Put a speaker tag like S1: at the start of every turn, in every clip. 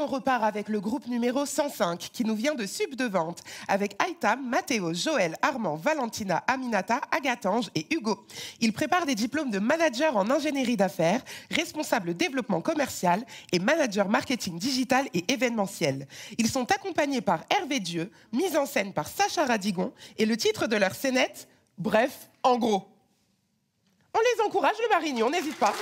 S1: on repart avec le groupe numéro 105 qui nous vient de Sub de Vente avec Aitam, Mathéo, Joël, Armand, Valentina, Aminata, Agatange et Hugo. Ils préparent des diplômes de manager en ingénierie d'affaires, responsable développement commercial et manager marketing digital et événementiel. Ils sont accompagnés par Hervé Dieu, mise en scène par Sacha Radigon et le titre de leur scénette, bref, en gros. On les encourage, le Marignon, n'hésite pas.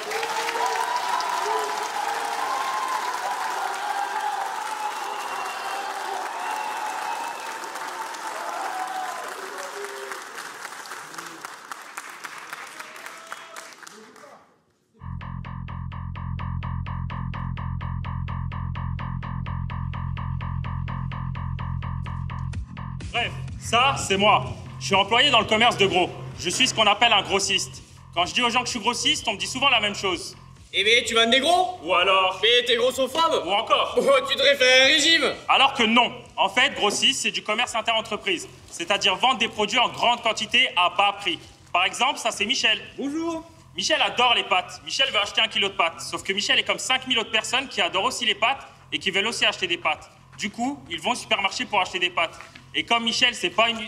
S2: Bref, ça, c'est moi. Je suis employé dans le commerce de gros. Je suis ce qu'on appelle un grossiste. Quand je dis aux gens que je suis grossiste, on me dit souvent la même chose.
S3: Eh bien, tu vends des gros?
S2: Ou alors...
S3: Mais tes gros sont femmes?
S2: Ou encore...
S3: Oh, tu devrais faire un régime!
S2: Alors que non. En fait, grossiste, c'est du commerce inter-entreprise. C'est-à-dire vendre des produits en grande quantité à bas prix. Par exemple, ça c'est Michel.
S3: Bonjour!
S2: Michel adore les pâtes. Michel veut acheter 1 kilo de pâtes. Sauf que Michel est comme 5000 autres personnes qui adorent aussi les pâtes et qui veulent aussi acheter des pâtes. Du coup, ils vont au supermarché pour acheter des pâtes. Et comme Michel, c'est pas une...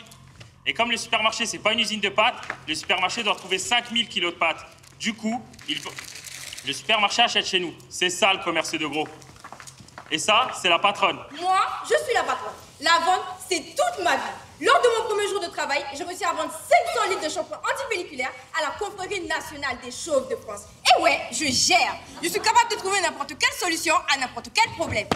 S2: Et comme le supermarché, c'est pas une usine de pâtes, le supermarché doit trouver 5000 kilos de pâtes. Du coup, le supermarché achète chez nous. C'est ça le commerce de gros. Et ça, c'est la patronne.
S4: Moi, je suis la patronne. La vente, c'est toute ma vie. Lors de mon premier jour de travail, j'ai réussi à vendre 500 litres de shampoing antipelliculaire à la confrérie nationale des chauves de France. Et ouais, je gère. Je suis capable de trouver n'importe quelle solution à n'importe quel problème.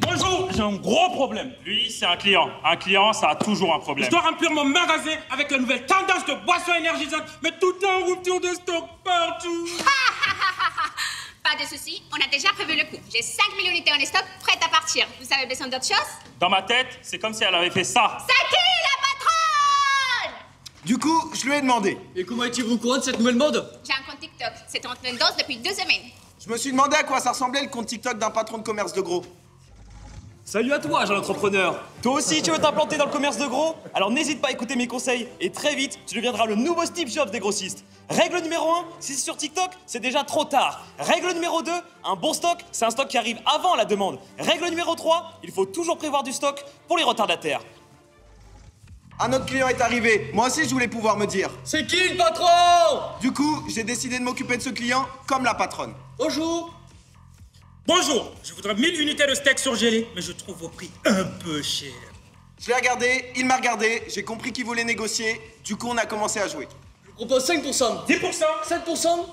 S5: Bonjour, j'ai un gros problème.
S2: Lui, c'est un client. Un client, ça a toujours un problème.
S5: Je dois remplir mon magasin avec la nouvelle tendance de boissons énergisantes, mais tout en rupture de stock partout.
S6: Pas de soucis, on a déjà prévu le coup. J'ai 5000 unités en stock prêtes à partir. Vous avez besoin d'autre chose?
S2: Dans ma tête, c'est comme si elle avait fait ça.
S6: C'est qui la patronne?
S7: Du coup, je lui ai demandé.
S3: Et comment étiez-vous au courant de cette nouvelle mode?
S6: J'ai un compte TikTok. C'est en tendance depuis 2 semaines.
S7: Je me suis demandé à quoi ça ressemblait le compte TikTok d'un patron de commerce de gros.
S8: Salut à toi, jeune entrepreneur. Toi aussi, tu veux t'implanter dans le commerce de gros? Alors n'hésite pas à écouter mes conseils et très vite, tu deviendras le nouveau Steve Jobs des grossistes. Règle numéro 1, si c'est sur TikTok, c'est déjà trop tard. Règle numéro 2, un bon stock, c'est un stock qui arrive avant la demande. Règle numéro 3, il faut toujours prévoir du stock pour les retardataires.
S7: Un autre client est arrivé. Moi aussi, je voulais pouvoir me dire.
S3: C'est qui le patron?
S7: Du coup, j'ai décidé de m'occuper de ce client comme la patronne.
S3: Bonjour!
S5: Bonjour, je voudrais 1000 unités de steak surgelé, mais je trouve vos prix un peu chers.
S7: Je l'ai regardé, il m'a regardé, j'ai compris qu'il voulait négocier. Du coup, on a commencé à jouer.
S3: Je vous propose 5%,
S5: 10%,
S3: 7%,
S5: 15%,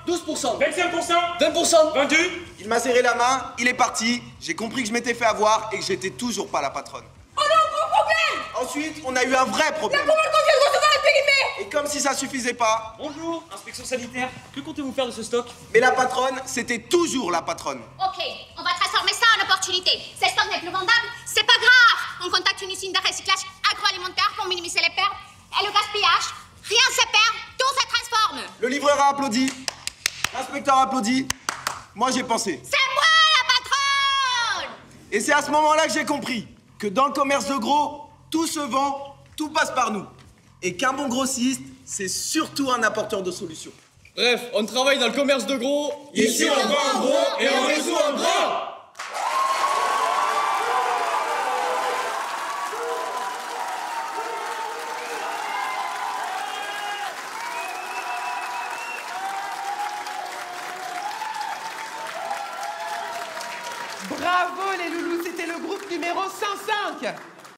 S3: 12%,
S5: 25%,
S3: 20%.
S5: vendu.
S7: Il m'a serré la main, il est parti. J'ai compris que je m'étais fait avoir et que j'étais toujours pas la patronne.
S4: On a un gros problème!
S7: Ensuite, on a eu un vrai problème.
S4: Comment qu'on vient de recevoir le périmé?
S7: Et comme si ça suffisait pas,
S8: Bonjour, inspection sanitaire. Que comptez-vous faire de ce stock?
S7: mais la patronne, c'était toujours la patronne.
S6: Ok, on va transformer ça en opportunité. Ce stock n'est plus vendable, c'est pas grave. On contacte une usine de recyclage agroalimentaire pour minimiser les pertes et le gaspillage. Rien ne se perd, tout se transforme.
S7: Le livreur a applaudi, l'inspecteur a applaudi. Moi, j'ai pensé.
S6: C'est moi la patronne!
S7: Et c'est à ce moment-là que j'ai compris que dans le commerce de gros, tout se vend, tout passe par nous. Et qu'un bon grossiste, c'est surtout un apporteur de solutions.
S3: Bref, on travaille dans le commerce de gros.
S5: Ici, on vend en gros et on résout en gros.
S1: Bravo les loulous, c'était le groupe numéro 105.